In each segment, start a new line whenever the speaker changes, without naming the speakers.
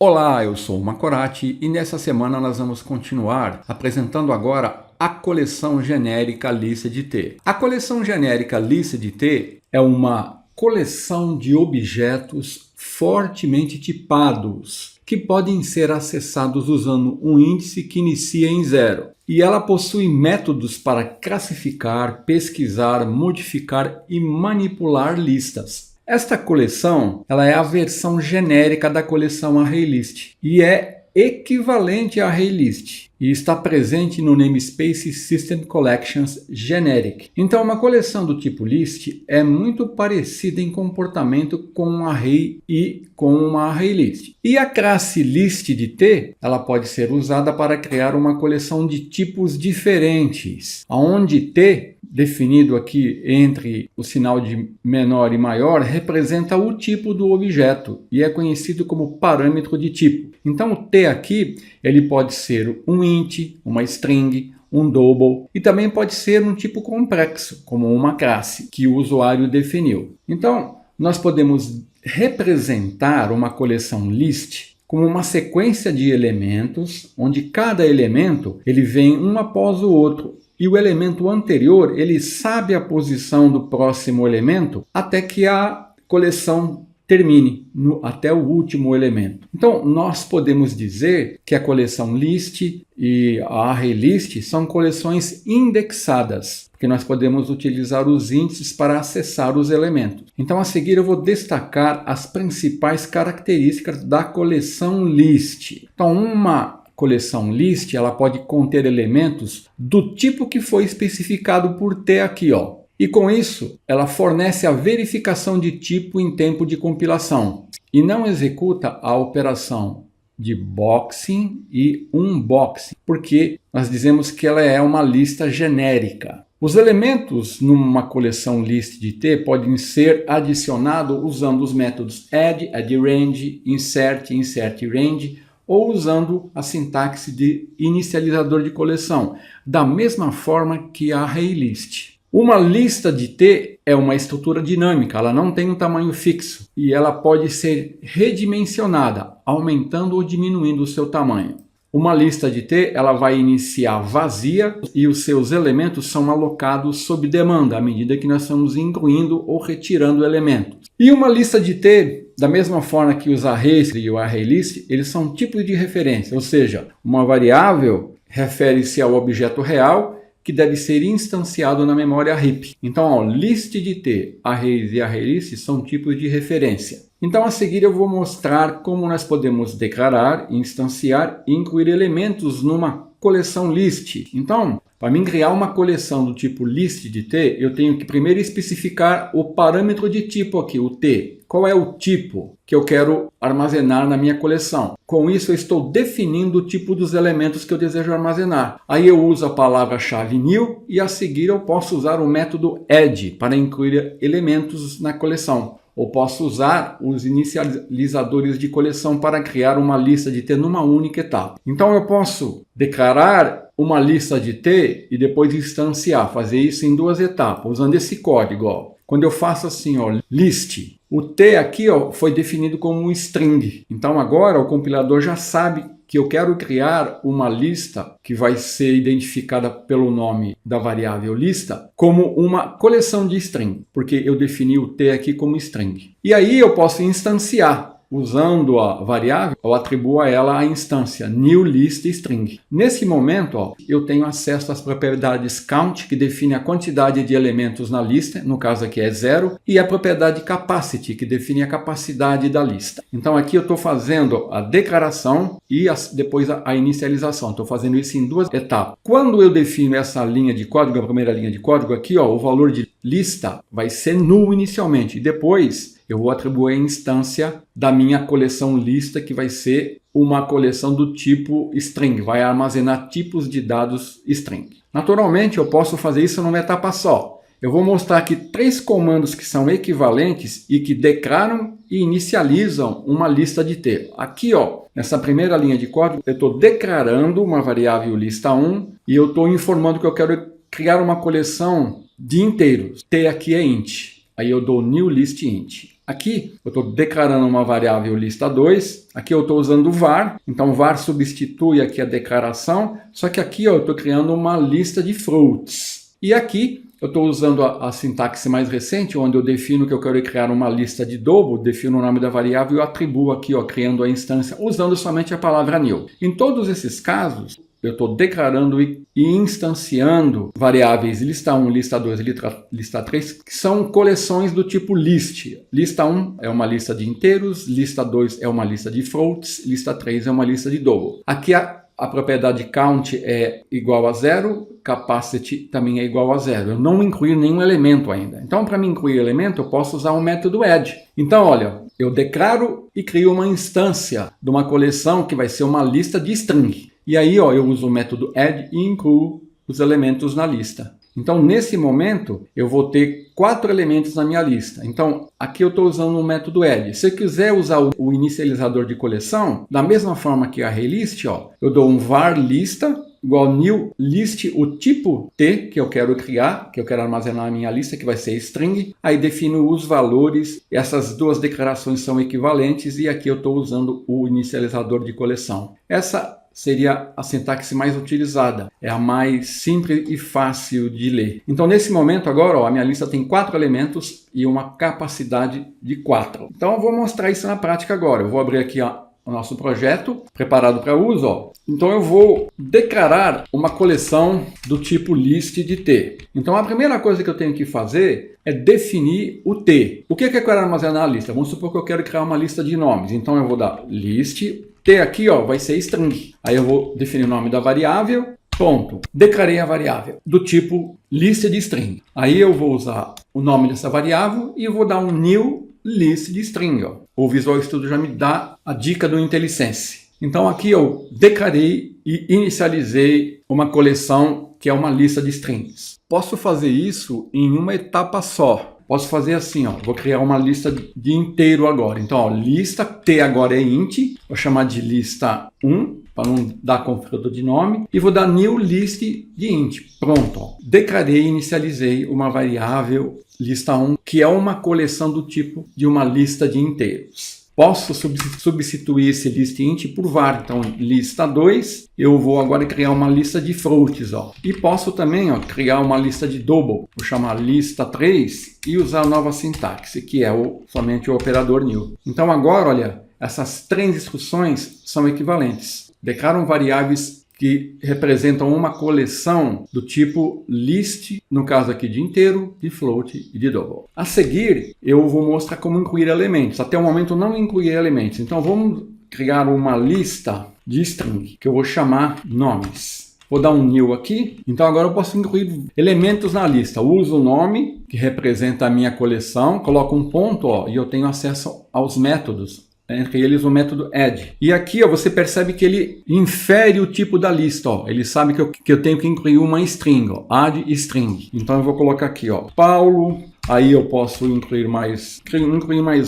Olá, eu sou o Macorati e nessa semana nós vamos continuar apresentando agora a coleção genérica List.t. A coleção genérica List.t é uma coleção de objetos fortemente tipados que podem ser acessados usando um índice que inicia em 0. E ela possui métodos para classificar, pesquisar, modificar e manipular listas. Esta coleção ela é a versão genérica da coleção ArrayList e é equivalente à ArrayList e está presente no namespace System Collections Generic. Então, uma coleção do tipo list é muito parecida em comportamento com um array e com uma ArrayList. E a classe List.t ela pode ser usada para criar uma coleção de tipos diferentes, onde t definido aqui entre o sinal de menor e maior, representa o tipo do objeto e é conhecido como parâmetro de tipo. Então o t aqui ele pode ser um int, uma string, um double e também pode ser um tipo complexo, como uma classe que o usuário definiu. Então nós podemos representar uma coleção list como uma sequência de elementos, onde cada elemento ele vem um após o outro. E o elemento anterior, ele sabe a posição do próximo elemento até que a coleção termine, até o último elemento. Então, nós podemos dizer que a coleção list e a ArrayList são coleções indexadas, porque nós podemos utilizar os índices para acessar os elementos. Então, a seguir eu vou destacar as principais características da coleção list. Então, uma coleção list, ela pode conter elementos do tipo que foi especificado por t aqui, ó. E com isso, ela fornece a verificação de tipo em tempo de compilação e não executa a operação de boxing e unboxing, porque nós dizemos que ela é uma lista genérica. Os elementos numa coleção List.t podem ser adicionados usando os métodos add, addRange, insert, insertRange, ou usando a sintaxe de inicializador de coleção, da mesma forma que a ArrayList. Uma lista de t é uma estrutura dinâmica, ela não tem um tamanho fixo e ela pode ser redimensionada, aumentando ou diminuindo o seu tamanho. Uma lista de t ela vai iniciar vazia e os seus elementos são alocados sob demanda, à medida que nós estamos incluindo ou retirando elementos. E uma lista de t, da mesma forma que os arrays e o ArrayList, eles são tipos de referência, ou seja, uma variável refere-se ao objeto real que deve ser instanciado na memória heap. Então, ó, List.t, arrays e ArrayList são tipos de referência. Então, a seguir eu vou mostrar como nós podemos declarar, instanciar e incluir elementos numa coleção list. Então, para mim criar uma coleção do tipo List.t, eu tenho que primeiro especificar o parâmetro de tipo aqui, o t. Qual é o tipo que eu quero armazenar na minha coleção? Com isso, eu estou definindo o tipo dos elementos que eu desejo armazenar. Aí eu uso a palavra-chave new e a seguir eu posso usar o método add para incluir elementos na coleção. Ou posso usar os inicializadores de coleção para criar uma lista de t numa única etapa. Então eu posso declarar uma lista de t e depois instanciar, fazer isso em duas etapas, usando esse código. Ó. Quando eu faço assim, ó, list, o t aqui ó, foi definido como um string. Então agora o compilador já sabe que eu quero criar uma lista que vai ser identificada pelo nome da variável lista como uma coleção de string, porque eu defini o t aqui como string. E aí eu posso instanciar. Usando a variável, eu atribuo a ela a instância newListString. Nesse momento, ó, eu tenho acesso às propriedades count, que define a quantidade de elementos na lista, no caso aqui é 0, e a propriedade capacity, que define a capacidade da lista. Então aqui eu estou fazendo a declaração e depois a inicialização. Estou fazendo isso em duas etapas. Quando eu defino essa linha de código, a primeira linha de código aqui, ó, o valor de lista vai ser null inicialmente, e depois eu vou atribuir a instância da minha coleção lista, que vai ser uma coleção do tipo string, vai armazenar tipos de dados string. Naturalmente, eu posso fazer isso numa etapa só. Eu vou mostrar aqui 3 comandos que são equivalentes e que declaram e inicializam uma lista de t. Aqui, ó, nessa primeira linha de código, eu estou declarando uma variável lista1 e eu estou informando que eu quero criar uma coleção de inteiros. T aqui é int. Aí eu dou newListInt. Aqui eu estou declarando uma variável lista 2, aqui eu estou usando o var, então o var substitui aqui a declaração, só que aqui ó, eu estou criando uma lista de fruits. E aqui eu estou usando a sintaxe mais recente, onde eu defino que eu quero criar uma lista de double, defino o nome da variável e eu atribuo aqui, ó, criando a instância, usando somente a palavra new. Em todos esses casos, eu estou declarando e instanciando variáveis lista 1, lista 2 e lista 3, que são coleções do tipo list. Lista 1 é uma lista de inteiros, lista 2 é uma lista de floats, lista 3 é uma lista de double. Aqui a propriedade count é igual a 0, capacity também é igual a 0. Eu não incluí nenhum elemento ainda. Então, para me incluir elemento, eu posso usar o método add. Então, olha, eu declaro e crio uma instância de uma coleção que vai ser uma lista de string. E aí, ó, eu uso o método add e incluo os elementos na lista. Então, nesse momento, eu vou ter 4 elementos na minha lista. Então, aqui eu estou usando o método add. Se eu quiser usar o inicializador de coleção, da mesma forma que a arraylist, ó, eu dou um var lista igual new list, o tipo T que eu quero criar, que eu quero armazenar na minha lista, que vai ser string. Aí defino os valores. Essas duas declarações são equivalentes e aqui eu estou usando o inicializador de coleção. Essa seria a sintaxe mais utilizada, é a mais simples e fácil de ler. Então, nesse momento agora, ó, a minha lista tem 4 elementos e uma capacidade de 4. Então, eu vou mostrar isso na prática agora. Eu vou abrir aqui ó, o nosso projeto, preparado para uso. Ó. Então, eu vou declarar uma coleção do tipo list de T. Então, a primeira coisa que eu tenho que fazer é definir o T. O que eu quero armazenar na lista? Vamos supor que eu quero criar uma lista de nomes. Então, eu vou dar list T aqui, ó, vai ser string. Aí eu vou definir o nome da variável. Pronto. Declarei a variável do tipo list de string. Aí eu vou usar o nome dessa variável e eu vou dar um new list de string. Ó. O Visual Studio já me dá a dica do IntelliSense. Então aqui eu declarei e inicializei uma coleção que é uma lista de strings. Posso fazer isso em uma etapa só. Posso fazer assim, ó, vou criar uma lista de inteiro agora. Então, ó, lista T agora é int, vou chamar de lista 1, para não dar conflito de nome, e vou dar new list de int. Pronto, ó. Declarei e inicializei uma variável lista 1, que é uma coleção do tipo de uma lista de inteiros. Posso substituir esse list int por var. Então, lista 2, eu vou agora criar uma lista de floats. Ó. E posso também ó, criar uma lista de double. Vou chamar lista 3 e usar a nova sintaxe, que é somente o operador new. Então, agora, olha, essas 3 instruções são equivalentes. Declaram variáveis que representam uma coleção do tipo list, no caso aqui de inteiro, de float e de double. A seguir, eu vou mostrar como incluir elementos. Até o momento não incluí elementos. Então vamos criar uma lista de string, que eu vou chamar nomes. Vou dar um new aqui. Então agora eu posso incluir elementos na lista. Uso o nome, que representa a minha coleção, coloco um ponto ó, e eu tenho acesso aos métodos. Entre eles o método add. E aqui ó, você percebe que ele infere o tipo da lista. Ó. Ele sabe que eu tenho que incluir uma string. Ó, add string. Então eu vou colocar aqui ó, Paulo. Aí eu posso incluir mais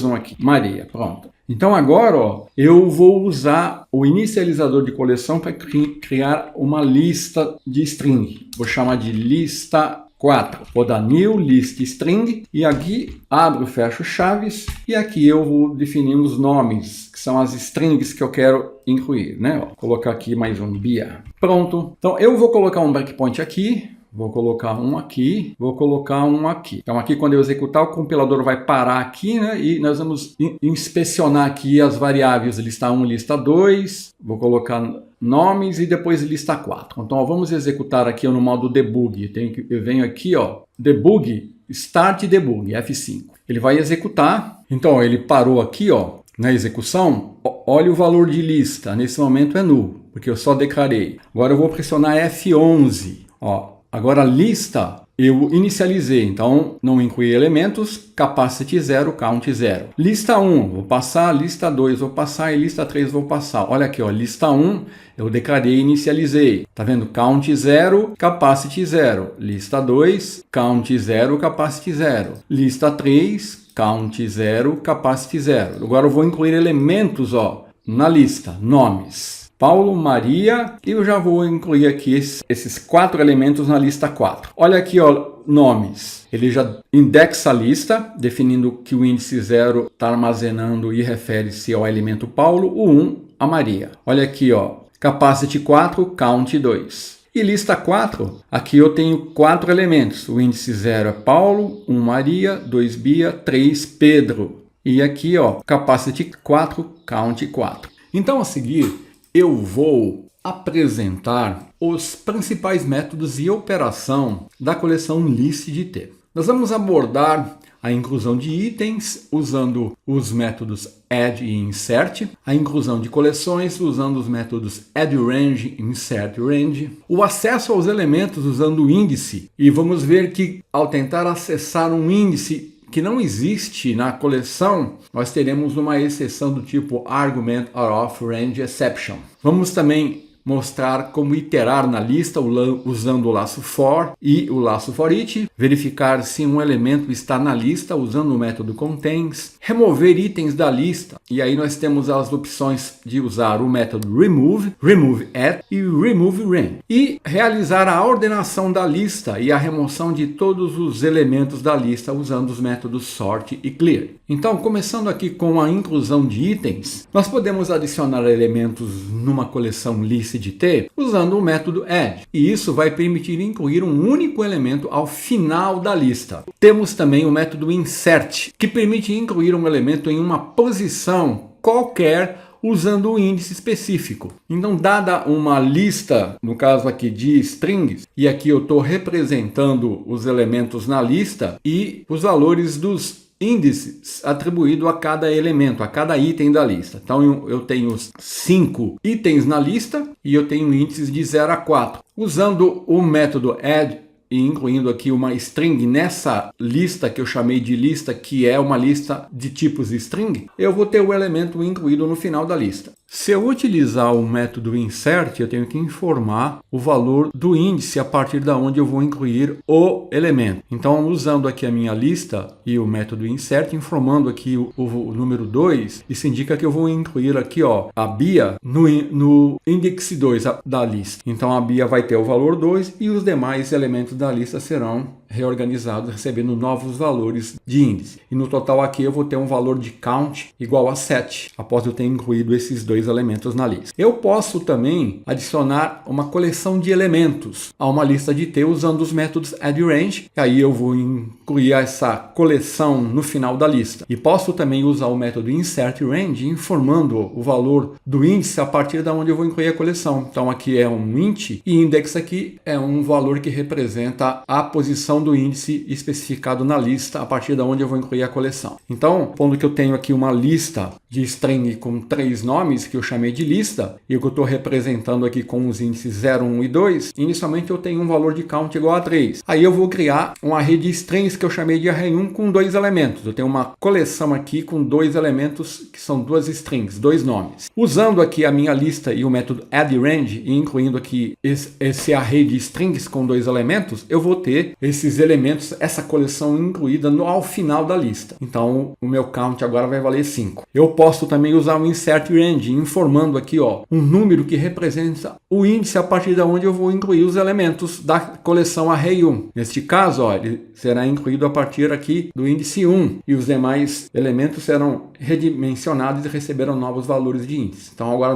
um aqui. Maria. Pronto. Então agora ó, eu vou usar o inicializador de coleção para criar uma lista de string. Vou chamar de lista 4. Vou dar new list string e aqui abro e fecho chaves e aqui eu vou definir os nomes, que são as strings que eu quero incluir, né? Vou colocar aqui mais um Bia. Pronto. Então eu vou colocar um breakpoint aqui. Vou colocar um aqui, vou colocar um aqui. Então aqui quando eu executar o compilador vai parar aqui, né? E nós vamos inspecionar aqui as variáveis lista 1, lista 2. Vou colocar nomes e depois lista 4. Então ó, vamos executar aqui no modo debug. Eu venho aqui, ó, debug, start debug, F5. Ele vai executar. Então ó, ele parou aqui, ó, na execução. Olha o valor de lista. Nesse momento é null, porque eu só declarei. Agora eu vou pressionar F11. Ó. Agora a lista eu inicializei, então não incluí elementos, capacity 0, count 0. Lista 1, vou passar, lista 2 vou passar e lista 3 vou passar. Olha aqui, ó, lista 1 eu declarei e inicializei. Tá vendo? Count 0, capacity 0. Lista 2, count 0, capacity 0. Lista 3, count 0, capacity 0. Agora eu vou incluir elementos ó, na lista, nomes. Paulo, Maria, e eu já vou incluir aqui esses 4 elementos na lista 4. Olha aqui, ó, nomes. Ele já indexa a lista, definindo que o índice 0 está armazenando e refere-se ao elemento Paulo, o 1 a Maria. Olha aqui, ó, capacity 4, count 2. E lista 4, aqui eu tenho 4 elementos. O índice 0 é Paulo, 1 Maria, 2 Bia, 3 Pedro. E aqui, ó, capacity 4, count 4. Então, a seguir, eu vou apresentar os principais métodos e operação da coleção List_T. Nós vamos abordar a inclusão de itens usando os métodos add e insert, a inclusão de coleções usando os métodos addRange e insertRange, o acesso aos elementos usando o índice, e vamos ver que ao tentar acessar um índice que não existe na coleção, nós teremos uma exceção do tipo argument out of range exception. Vamos também mostrar como iterar na lista usando o laço for e o laço for_each, verificar se um elemento está na lista usando o método contains, remover itens da lista, e aí nós temos as opções de usar o método remove, remove at e remove ren, e realizar a ordenação da lista e a remoção de todos os elementos da lista usando os métodos sort e clear. Então, começando aqui com a inclusão de itens, nós podemos adicionar elementos numa coleção List_T usando o método add, e isso vai permitir incluir um único elemento ao final da lista. Temos também o método insert, que permite incluir um elemento em uma posição qualquer usando o índice específico. Então, dada uma lista, no caso aqui de strings, e aqui eu estou representando os elementos na lista e os valores dos índices atribuído a cada elemento, a cada item da lista. Então eu tenho 5 itens na lista e eu tenho índices de 0 a 4. Usando o método add e incluindo aqui uma string nessa lista que eu chamei de lista, que é uma lista de tipos string, eu vou ter o elemento incluído no final da lista. Se eu utilizar o método insert, eu tenho que informar o valor do índice a partir da onde eu vou incluir o elemento. Então, usando aqui a minha lista e o método insert, informando aqui o número 2, isso indica que eu vou incluir aqui, ó, a Bia no index 2 da lista. Então, a Bia vai ter o valor 2 e os demais elementos da lista serão reorganizados, recebendo novos valores de índice. E no total aqui eu vou ter um valor de count igual a 7, após eu ter incluído esses dois elementos na lista. Eu posso também adicionar uma coleção de elementos a uma lista de T usando os métodos addRange, e aí eu vou incluir essa coleção no final da lista. E posso também usar o método insertRange, informando o valor do índice a partir da onde eu vou incluir a coleção. Então aqui é um int e index aqui é um valor que representa a posição do índice especificado na lista a partir da onde eu vou incluir a coleção. Então, pondo que eu tenho aqui uma lista de string com 3 nomes que eu chamei de lista, e o que eu estou representando aqui com os índices 0, 1 e 2, inicialmente eu tenho um valor de count igual a 3. Aí eu vou criar um array de strings que eu chamei de array1 com 2 elementos. Eu tenho uma coleção aqui com 2 elementos que são 2 strings, 2 nomes. Usando aqui a minha lista e o método addRange e incluindo aqui esse array de strings com 2 elementos, eu vou ter esses elementos, essa coleção incluída ao final da lista. Então o meu count agora vai valer 5. Eu posso também usar o insertRange, informando aqui, ó, um número que representa o índice a partir de onde eu vou incluir os elementos da coleção array1. Neste caso, ó, ele será incluído a partir aqui do índice 1 e os demais elementos serão redimensionados e receberão novos valores de índice. Então agora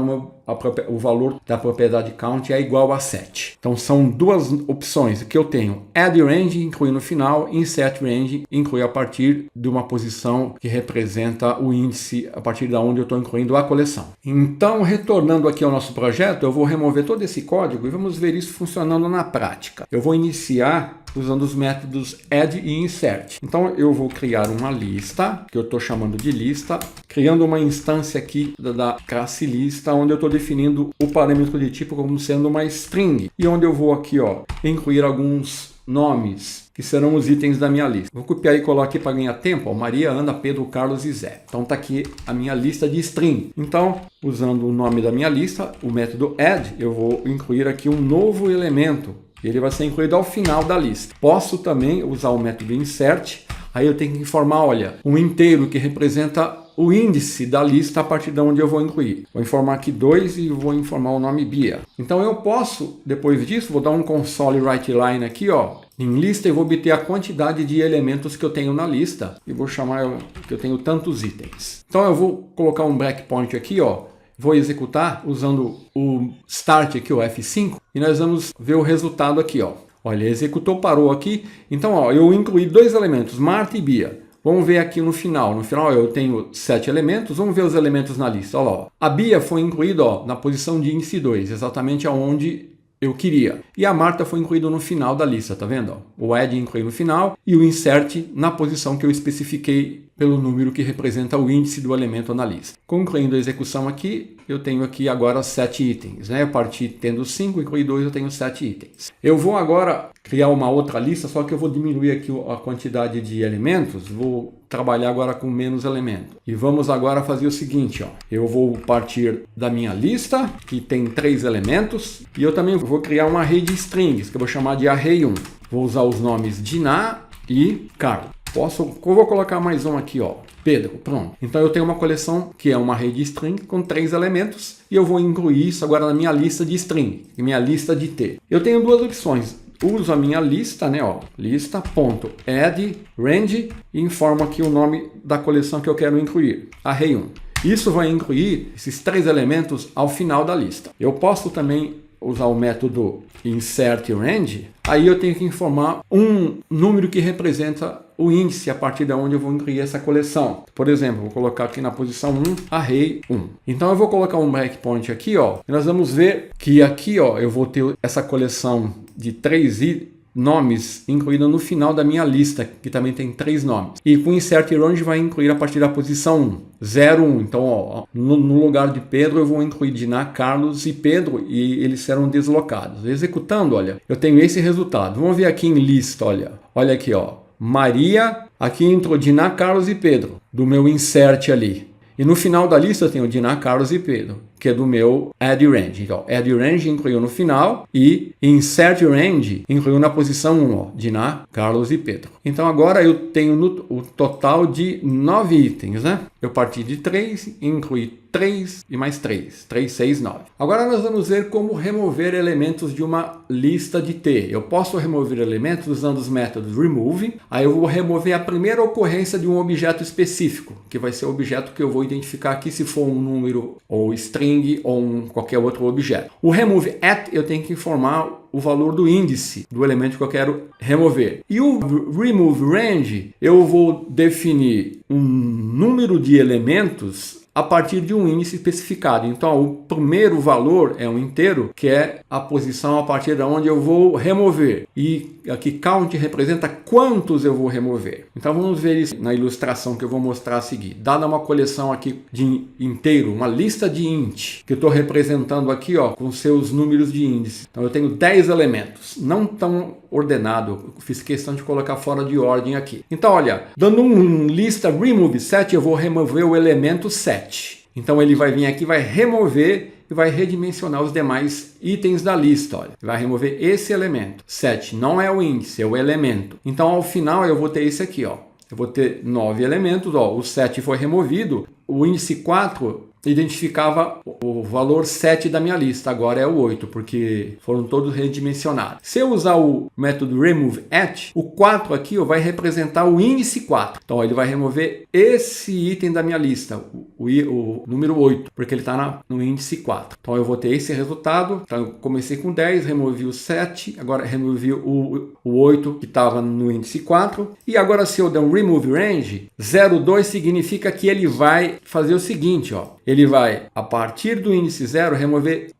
o valor da propriedade count é igual a 7. Então são duas opções que eu tenho: addRange, inclui no final, insertRange, inclui a partir de uma posição que representa o índice a partir da onde eu estou incluindo a coleção. Então, retornando aqui ao nosso projeto, eu vou remover todo esse código e vamos ver isso funcionando na prática. Eu vou iniciar usando os métodos add e insert. Então eu vou criar uma lista, que eu estou chamando de lista, criando uma instância aqui da classe lista, onde eu estou definindo o parâmetro de tipo como sendo uma string, e onde eu vou aqui, ó, incluir alguns nomes que serão os itens da minha lista. Vou copiar e colar aqui para ganhar tempo, ó, Maria, Ana, Pedro, Carlos e Zé. Então tá aqui a minha lista de string. Então, usando o nome da minha lista, o método add, eu vou incluir aqui um novo elemento. Ele vai ser incluído ao final da lista. Posso também usar o método insert. Aí eu tenho que informar, olha, um inteiro que representa o índice da lista a partir de onde eu vou incluir. Vou informar aqui 2 e vou informar o nome Bia. Então eu posso, depois disso, vou dar um console write line aqui, ó, em lista, eu vou obter a quantidade de elementos que eu tenho na lista e vou chamar que eu tenho tantos itens. Então eu vou colocar um breakpoint aqui, ó. Vou executar usando o start aqui, o F5, e nós vamos ver o resultado aqui, ó. Olha, executou, parou aqui. Então, ó, eu incluí 2 elementos, Marta e Bia. Vamos ver aqui no final. No final eu tenho 7 elementos. Vamos ver os elementos na lista. Olha lá, ó. A Bia foi incluída, ó, na posição de índice 2, exatamente aonde eu queria. E a Marta foi incluída no final da lista, tá vendo? Ó? O add incluí no final e o insert na posição que eu especifiquei pelo número que representa o índice do elemento na lista. Concluindo a execução aqui, eu tenho aqui agora 7 itens. Né? Eu parti tendo 5, incluí 2, eu tenho 7 itens. Eu vou agora criar uma outra lista, só que eu vou diminuir aqui a quantidade de elementos. Vou trabalhar agora com menos elementos. E vamos agora fazer o seguinte, ó. Eu vou partir da minha lista, que tem 3 elementos, e eu também vou criar uma array de strings, que eu vou chamar de array1. Vou usar os nomes Diná e Carlos. Eu vou colocar mais um aqui, ó, Pedro, pronto. Então eu tenho uma coleção que é uma array de string com 3 elementos e eu vou incluir isso agora na minha lista de string, minha lista de T. Eu tenho 2 opções. Uso a minha lista, né, ó, lista.add range e informo aqui o nome da coleção que eu quero incluir, array1. Isso vai incluir esses 3 elementos ao final da lista. Eu posso também usar o método insert range, aí eu tenho que informar um número que representa o índice a partir de onde eu vou incluir essa coleção. Por exemplo, vou colocar aqui na posição 1, array 1. Então eu vou colocar um breakpoint aqui, ó, e nós vamos ver que aqui, ó, eu vou ter essa coleção de 3 nomes incluída no final da minha lista, que também tem 3 nomes. E com insert range vai incluir a partir da posição 1, 0, 1. Então, ó, no lugar de Pedro, eu vou incluir Diná, Carlos e Pedro, e eles serão deslocados. Executando, olha, eu tenho esse resultado. Vamos ver aqui em lista, olha. Olha aqui, ó. Maria, aqui entrou Diná, Carlos e Pedro, do meu insert ali. E no final da lista eu tenho Diná, Carlos e Pedro, que é do meu add range. Então, add range incluiu no final e insert range incluiu na posição 1, ó, Diná, Carlos e Pedro. Então agora eu tenho o total de 9 itens, né? Eu parti de 3, incluí 3 e mais 3. 3, 6, 9. Agora nós vamos ver como remover elementos de uma lista de T. Eu posso remover elementos usando os métodos remove. Aí eu vou remover a primeira ocorrência de um objeto específico, que vai ser o objeto que eu vou identificar aqui se for um número ou string ou qualquer outro objeto. O remove at eu tenho que informar o valor do índice do elemento que eu quero remover. E o remove range eu vou definir um número de elementos a partir de um índice especificado. Então, o primeiro valor é um inteiro, que é a posição a partir de onde eu vou remover. E aqui count representa quantos eu vou remover. Então, vamos ver isso na ilustração que eu vou mostrar a seguir. Dada uma coleção aqui de inteiro, uma lista de int, que eu estou representando aqui, ó, com seus números de índice. Então, eu tenho 10 elementos, não tão ordenado. Eu fiz questão de colocar fora de ordem aqui. Então, olha, dando lista remove set, eu vou remover o elemento 7. Então ele vai vir aqui, vai remover e vai redimensionar os demais itens da lista. Olha, vai remover esse elemento. 7 não é o índice, é o elemento. Então ao final eu vou ter esse aqui, ó. Eu vou ter 9 elementos, ó. O 7 foi removido. O índice 4 identificava o valor 7 da minha lista, agora é o 8, porque foram todos redimensionados. Se eu usar o método remove at, o 4 aqui ó, vai representar o índice 4. Então ele vai remover esse item da minha lista, o número 8, porque ele está no índice 4. Então eu vou ter esse resultado. Então eu comecei com 10, removi o 7, agora removi o 8 que estava no índice 4. E agora se eu der um remove range, 0,2 significa que ele vai fazer o seguinte, ó. Ele vai, a partir do índice 0, remover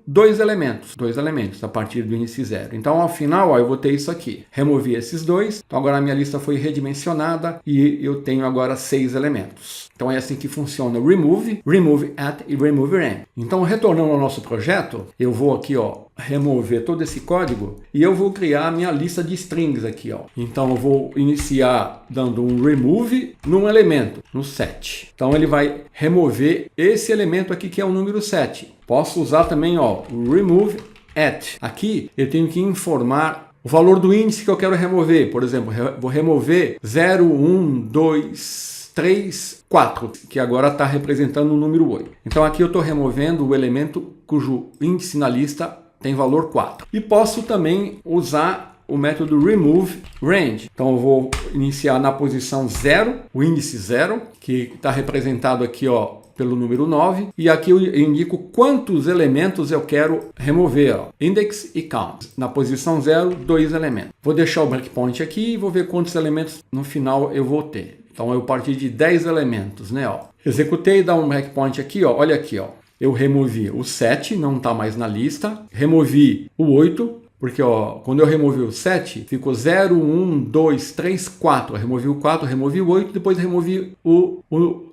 2 elementos a partir do índice 0. Então, ao final, ó, eu vou ter isso aqui. Removi esses 2. Então, agora a minha lista foi redimensionada e eu tenho agora 6 elementos. Então, é assim que funciona o remove, remove at e remove range. Então, retornando ao nosso projeto, eu vou aqui, ó, remover todo esse código e eu vou criar a minha lista de strings aqui, ó. Então, eu vou iniciar dando um remove num elemento, no 7. Então, ele vai remover esse elemento aqui que é o número 7. Posso usar também, ó, o remove at. Aqui eu tenho que informar o valor do índice que eu quero remover. Por exemplo, vou remover 0, 1, 2, 3, 4, que agora está representando o número 8. Então aqui eu estou removendo o elemento cujo índice na lista tem valor 4. E posso também usar o método remove range. Então eu vou iniciar na posição 0, o índice 0, que está representado aqui, ó, pelo número 9, e aqui eu indico quantos elementos eu quero remover, ó, index e count. Na posição 0, 2 elementos. Vou deixar o breakpoint aqui e vou ver quantos elementos no final eu vou ter. Então eu parti de 10 elementos, né, ó. Executei, dá um breakpoint aqui, ó, olha aqui, ó. Eu removi o 7, não está mais na lista, removi o 8, porque ó, quando eu removi o 7, ficou 0, 1, 2, 3, 4. Eu removi o 4, removi o 8, depois removi o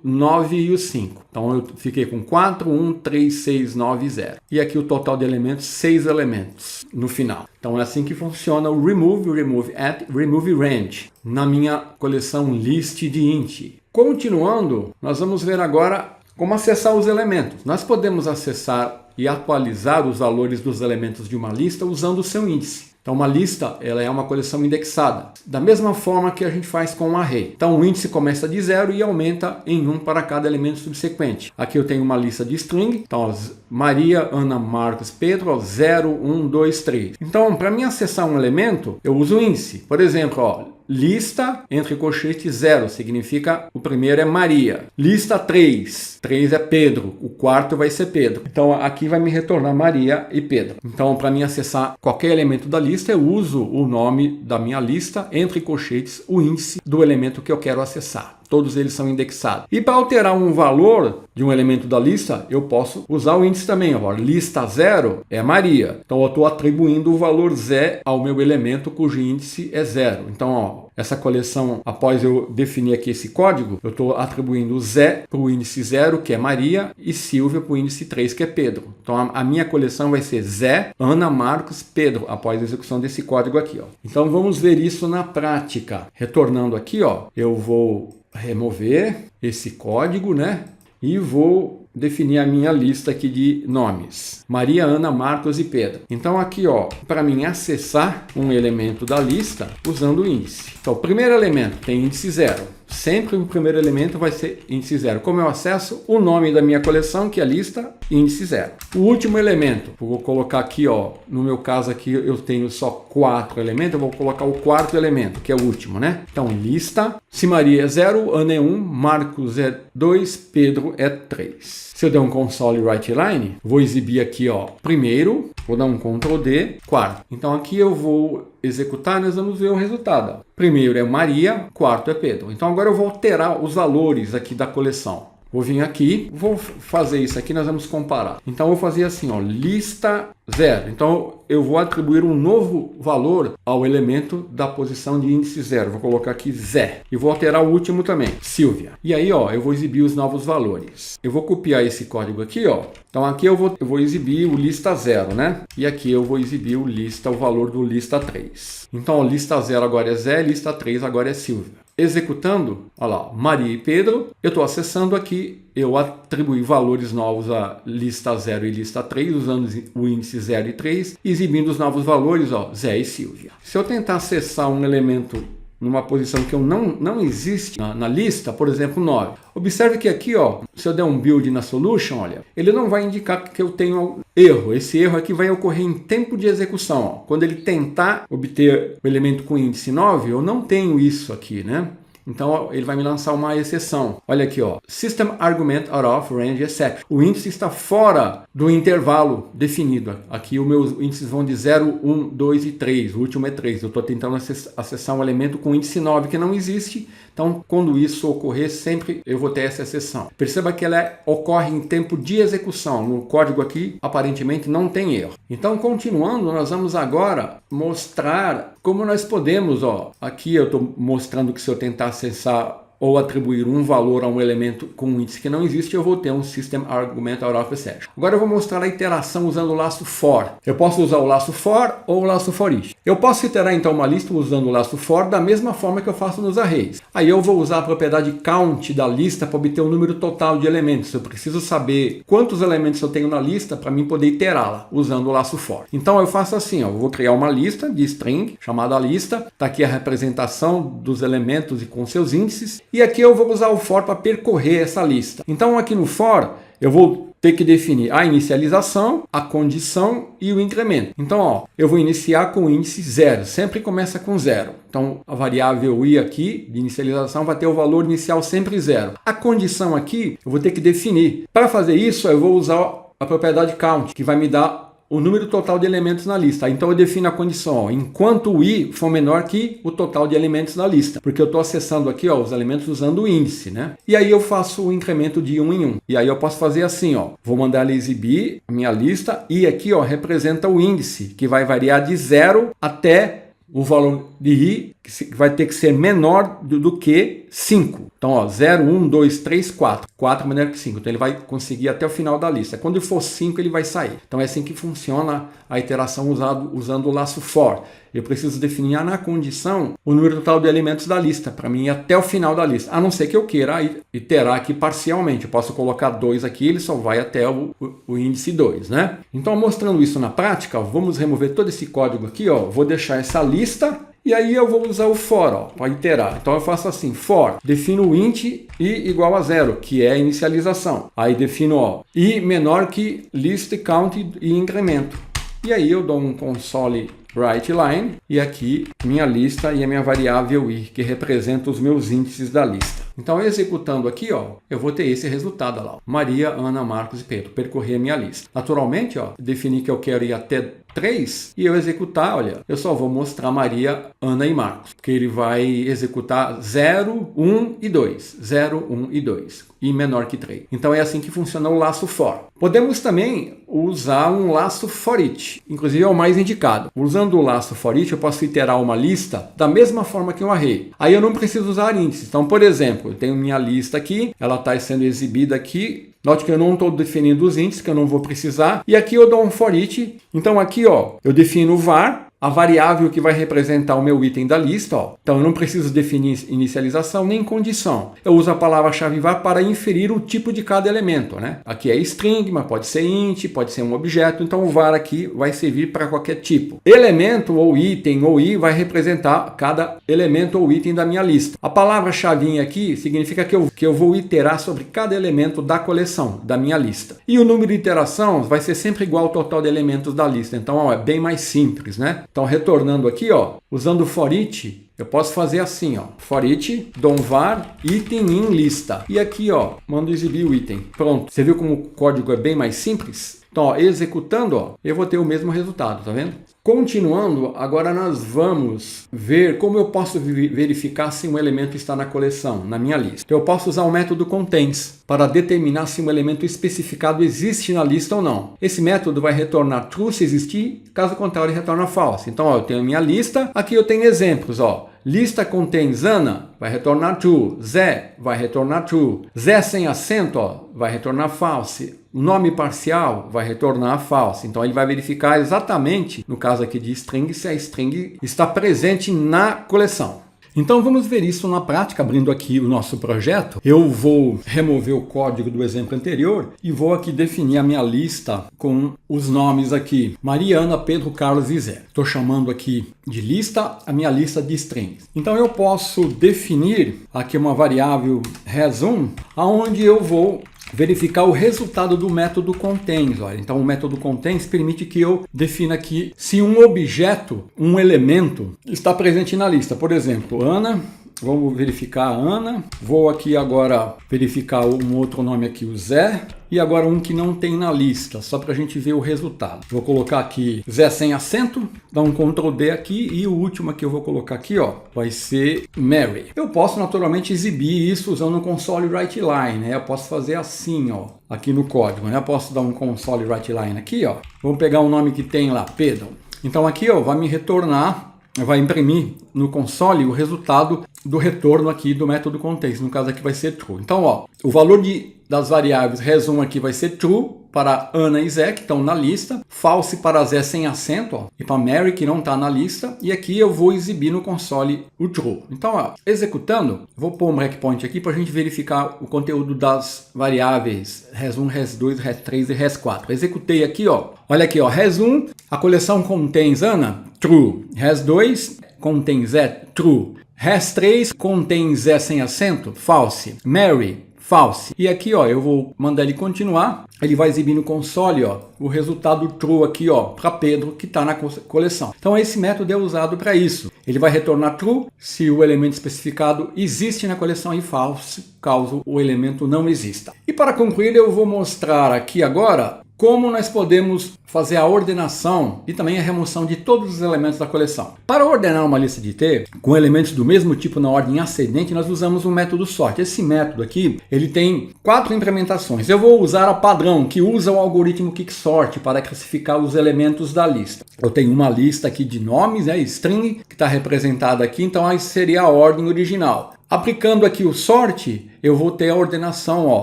9 e o 5. Então eu fiquei com 4, 1, 3, 6, 9 e 0. E aqui o total de elementos, 6 elementos no final. Então é assim que funciona o remove at, remove range, na minha coleção list de int. Continuando, nós vamos ver agora como acessar os elementos. Nós podemos acessar e atualizar os valores dos elementos de uma lista usando o seu índice. Então uma lista, ela é uma coleção indexada, da mesma forma que a gente faz com um array. Então o índice começa de 0 e aumenta em 1 para cada elemento subsequente. Aqui eu tenho uma lista de string, então Maria, Ana, Marcos, Pedro, 0, 1, 2, 3. Então para mim acessar um elemento, eu uso o índice. Por exemplo, ó, lista entre colchetes 0, significa o primeiro é Maria. Lista 3, 3 é Pedro, o quarto vai ser Pedro. Então aqui vai me retornar Maria e Pedro. Então para mim acessar qualquer elemento da lista, eu uso o nome da minha lista, entre colchetes, o índice do elemento que eu quero acessar. Todos eles são indexados. E para alterar um valor de um elemento da lista, eu posso usar o índice também. Ó. Lista 0 é Maria. Então eu estou atribuindo o valor Z ao meu elemento cujo índice é 0. Então, ó, essa coleção, após eu definir aqui esse código, eu estou atribuindo Z para o índice 0, que é Maria, e Silvia para o índice 3, que é Pedro. Então a minha coleção vai ser Zé, Ana, Marcos, Pedro, após a execução desse código aqui. Ó. Então vamos ver isso na prática. Retornando aqui, ó, eu vou remover esse código, né? E vou definir a minha lista aqui de nomes. Maria, Ana, Marcos e Pedro. Então aqui, ó, para mim acessar um elemento da lista usando o índice. Então o primeiro elemento tem índice 0. Sempre o primeiro elemento vai ser índice 0. Como eu acesso? O nome da minha coleção, que é a lista, índice 0. O último elemento, vou colocar aqui, ó, no meu caso aqui eu tenho só 4 elementos, eu vou colocar o quarto elemento, que é o último, né? Então, lista, se Maria é 0, Ana é 1, Marcos é 2, Pedro é 3. Se eu der um console write line, vou exibir aqui, ó, primeiro, vou dar um Ctrl D, quarto. Então aqui eu vou executar, nós vamos ver o resultado. Primeiro é Maria, quarto é Pedro. Então agora eu vou alterar os valores aqui da coleção. Vou vir aqui, vou fazer isso aqui, nós vamos comparar. Então eu vou fazer assim, ó, lista 0. Então eu vou atribuir um novo valor ao elemento da posição de índice 0. Vou colocar aqui Zé. E vou alterar o último também, Silvia. E aí, ó, eu vou exibir os novos valores. Eu vou copiar esse código aqui, ó. Então aqui eu vou exibir o lista 0, né? E aqui eu vou exibir o valor do lista 3. Então, ó, lista 0 agora é Zé, lista 3 agora é Silvia. Executando, olha lá, Maria e Pedro, eu estou acessando aqui, eu atribuí valores novos a lista 0 e lista 3, usando o índice 0 e 3, exibindo os novos valores, ó, Zé e Silvia. Se eu tentar acessar um elemento numa posição que eu não existe na lista, por exemplo, 9. Observe que aqui, ó, se eu der um build na solution, olha, ele não vai indicar que eu tenho erro. Esse erro aqui vai ocorrer em tempo de execução. Ó. Quando ele tentar obter o elemento com índice 9, eu não tenho isso aqui, né? Então ele vai me lançar uma exceção. Olha aqui, ó. System argument out of range exception. O índice está fora do intervalo definido. Aqui os meus índices vão de 0, 1, 2 e 3. O último é 3. Eu estou tentando acessar um elemento com índice 9 que não existe. Então, quando isso ocorrer, sempre eu vou ter essa exceção. Perceba que ela ocorre em tempo de execução. No código aqui, aparentemente, não tem erro. Então, continuando, nós vamos agora mostrar como nós podemos, ó. Aqui eu estou mostrando que se eu tentar acessar ou atribuir um valor a um elemento com um índice que não existe, eu vou ter um System Argument Out of Exception. Agora eu vou mostrar a iteração usando o laço for. Eu posso usar o laço for ou o laço for each. Eu posso iterar então uma lista usando o laço for da mesma forma que eu faço nos arrays. Aí eu vou usar a propriedade count da lista para obter o número total de elementos. Eu preciso saber quantos elementos eu tenho na lista para mim poder iterá-la usando o laço for. Então eu faço assim, ó, eu vou criar uma lista de string chamada lista. Está aqui a representação dos elementos e com seus índices. E aqui eu vou usar o for para percorrer essa lista. Então aqui no for eu vou ter que definir a inicialização, a condição e o incremento. Então, ó, eu vou iniciar com o índice 0, sempre começa com 0. Então, a variável i aqui, de inicialização, vai ter o valor inicial sempre 0. A condição aqui, eu vou ter que definir. Para fazer isso, eu vou usar a propriedade count, que vai me dar o número total de elementos na lista. Então eu defino a condição, ó, enquanto o i for menor que o total de elementos na lista, porque eu estou acessando aqui, ó, os elementos usando o índice, né? E aí eu faço o incremento de 1 em 1. E aí eu posso fazer assim, ó, vou mandar ele exibir a minha lista e aqui, ó, representa o índice, que vai variar de 0 até o valor de i, que vai ter que ser menor do que 5. Então, ó, 0, 1, 2, 3, 4. 4 menor que 5. Então, ele vai conseguir até o final da lista. Quando for 5, ele vai sair. Então, é assim que funciona a iteração usando o laço for. Eu preciso definir na condição o número total de elementos da lista, para mim ir até o final da lista. A não ser que eu queira iterar aqui parcialmente. Eu posso colocar 2 aqui, ele só vai até o índice 2, né? Então, mostrando isso na prática, ó, vamos remover todo esse código aqui, ó. Vou deixar essa lista. E aí eu vou usar o for para iterar. Então eu faço assim, for, defino o int i igual a 0, que é a inicialização. Aí defino, ó, i menor que list count e incremento. E aí eu dou um console writeLine e aqui minha lista e a minha variável i, que representa os meus índices da lista. Então, executando aqui, ó, eu vou ter esse resultado lá, ó, Maria, Ana, Marcos e Pedro, percorrer a minha lista. Naturalmente, ó, defini que eu quero ir até 3 e eu executar, olha, eu só vou mostrar Maria, Ana e Marcos, porque ele vai executar 0, 1 e 2, 0, 1 e 2, e menor que 3. Então, é assim que funciona o laço for. Podemos também usar um laço for each, inclusive é o mais indicado. Usando o laço for each, eu posso iterar uma lista da mesma forma que um array. Aí eu não preciso usar índices. Então, por exemplo, eu tenho minha lista aqui, ela está sendo exibida aqui. Note que eu não estou definindo os índices, que eu não vou precisar. E aqui eu dou um for each. Então aqui, ó, eu defino o var, a variável que vai representar o meu item da lista, ó. Então eu não preciso definir inicialização nem condição. Eu uso a palavra-chave var para inferir o tipo de cada elemento, né? Aqui é string, mas pode ser int, pode ser um objeto. Então o var aqui vai servir para qualquer tipo. Elemento ou item ou i vai representar cada elemento ou item da minha lista. A palavra-chave aqui significa que eu vou iterar sobre cada elemento da coleção, da minha lista. E o número de iterações vai ser sempre igual ao total de elementos da lista. Então, ó, é bem mais simples, né? Então, retornando aqui, ó, usando o for each, eu posso fazer assim, ó, for each, dou um var, item in lista. E aqui, ó, mando exibir o item. Pronto. Você viu como o código é bem mais simples? Então, ó, executando, ó, eu vou ter o mesmo resultado, tá vendo? Continuando, agora nós vamos ver como eu posso verificar se um elemento está na coleção, na minha lista. Então, eu posso usar o método contains para determinar se um elemento especificado existe na lista ou não. Esse método vai retornar true se existir, caso contrário, ele retorna false. Então, ó, eu tenho a minha lista, aqui eu tenho exemplos, ó. Lista contains Ana, vai retornar true. Zé, vai retornar true. Zé sem acento, ó, vai retornar false. Nome parcial vai retornar false. Então ele vai verificar exatamente, no caso aqui de string, se a string está presente na coleção. Então vamos ver isso na prática, abrindo aqui o nosso projeto. Eu vou remover o código do exemplo anterior e vou aqui definir a minha lista com os nomes aqui, Mariana, Pedro, Carlos e Zé. Estou chamando aqui de lista a minha lista de strings. Então eu posso definir aqui uma variável res1, onde eu vou verificar o resultado do método contains. Olha, então o método contains permite que eu defina aqui se um objeto, um elemento, está presente na lista. Por exemplo, Ana, vamos verificar a Ana. Vou aqui agora verificar um outro nome aqui, o Zé. E agora um que não tem na lista, só para a gente ver o resultado. Vou colocar aqui Zé sem acento, dar um Ctrl D aqui e o último que eu vou colocar aqui, ó, vai ser Mary. Eu posso naturalmente exibir isso usando o console writeLine, né? Eu posso fazer assim, ó, aqui no código, né? Eu posso dar um console writeLine aqui, ó. Vamos pegar um nome que tem lá, Pedro. Então aqui, ó, vai me retornar, vai imprimir no console o resultado do retorno aqui do método contains. No caso aqui vai ser true. Então, ó, o valor das variáveis res1 aqui vai ser true para Ana e Zé, que estão na lista, false para Zé sem acento, ó, e para Mary, que não está na lista, e aqui eu vou exibir no console o true. Então, ó, executando, vou pôr um breakpoint aqui para a gente verificar o conteúdo das variáveis res1, res2, res3 e res4. Executei aqui, ó, olha aqui, ó, res1, a coleção contains Ana, true, res2, contains Zé, true, Has3 contém Zé sem acento, false. Mary, false. E aqui, ó, eu vou mandar ele continuar. Ele vai exibir no console, ó, o resultado true aqui, ó, para Pedro, que está na coleção. Então esse método é usado para isso. Ele vai retornar true se o elemento especificado existe na coleção e false caso o elemento não exista. E para concluir, eu vou mostrar aqui agora como nós podemos fazer a ordenação e também a remoção de todos os elementos da coleção. Para ordenar uma lista de T com elementos do mesmo tipo na ordem ascendente, nós usamos o método sort. Esse método aqui, ele tem 4 implementações. Eu vou usar a padrão, que usa o algoritmo Quicksort para classificar os elementos da lista. Eu tenho uma lista aqui de nomes, string, que está representada aqui, então aí seria a ordem original. Aplicando aqui o sort, eu vou ter a ordenação, ó,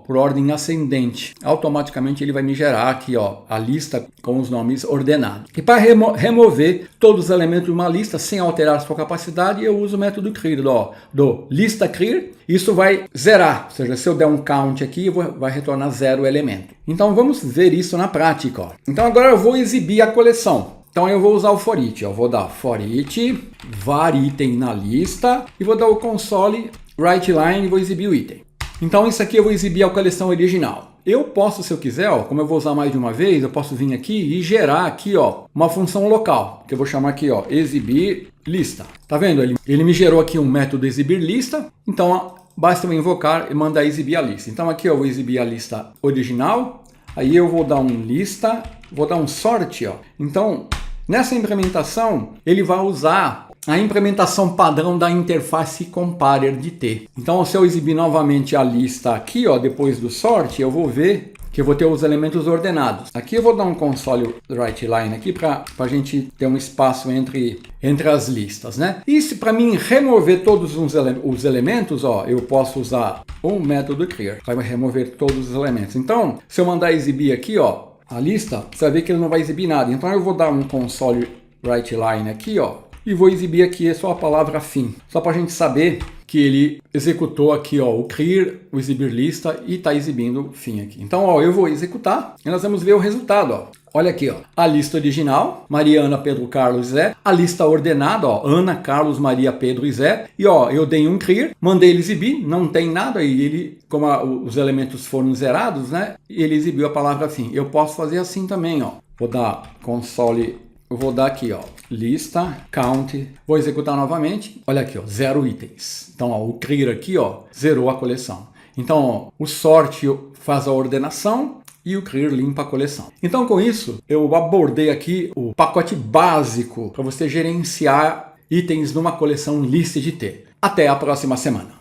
por ordem ascendente. Automaticamente ele vai me gerar aqui, ó, a lista com os nomes ordenados. E para remover todos os elementos de uma lista sem alterar sua capacidade, eu uso o método clear, ó, do lista clear. Isso vai zerar, ou seja, se eu der um count aqui, vai retornar 0 elemento. Então vamos ver isso na prática, ó. Então agora eu vou exibir a coleção. Então eu vou usar o for each, eu vou dar for each, var item na lista e vou dar o console writeLine e vou exibir o item. Então isso aqui eu vou exibir a coleção original. Eu posso, se eu quiser, ó, como eu vou usar mais de uma vez, eu posso vir aqui e gerar aqui, ó, uma função local, que eu vou chamar aqui, ó, exibir lista. Tá vendo? Ele me gerou aqui um método exibir lista, então ó, basta eu invocar e mandar exibir a lista. Então aqui eu vou exibir a lista original, aí eu vou dar um lista, vou dar um sort, ó. Então nessa implementação, ele vai usar a implementação padrão da interface comparer de T. Então, se eu exibir novamente a lista aqui, ó, depois do sort, eu vou ver que eu vou ter os elementos ordenados. Aqui eu vou dar um console writeLine aqui para a gente ter um espaço entre as listas, né? E se para mim remover todos os elementos, ó, eu posso usar um método clear, vai remover todos os elementos. Então, se eu mandar exibir aqui, ó, a lista, você vai ver que ele não vai exibir nada. Então eu vou dar um console writeLine aqui, ó, e vou exibir aqui só a palavra fim, só para a gente saber que ele executou aqui, ó, o clear, o exibir lista e está exibindo fim aqui. Então, ó, eu vou executar e nós vamos ver o resultado, ó. Olha aqui, ó, a lista original, Maria, Ana, Pedro, Carlos, Zé. A lista ordenada, ó, Ana, Carlos, Maria, Pedro e Zé. E ó, eu dei um clear, mandei ele exibir, não tem nada. E ele, como os elementos foram zerados, né, ele exibiu a palavra fim. Eu posso fazer assim também, ó. Vou dar console, eu vou dar aqui, ó, lista, count. Vou executar novamente. Olha aqui, ó, 0 itens. Então, ó, o clear aqui, ó, zerou a coleção. Então, ó, o sort faz a ordenação e o clear limpa a coleção. Então, com isso, eu abordei aqui o pacote básico para você gerenciar itens numa coleção lista de T. Até a próxima semana.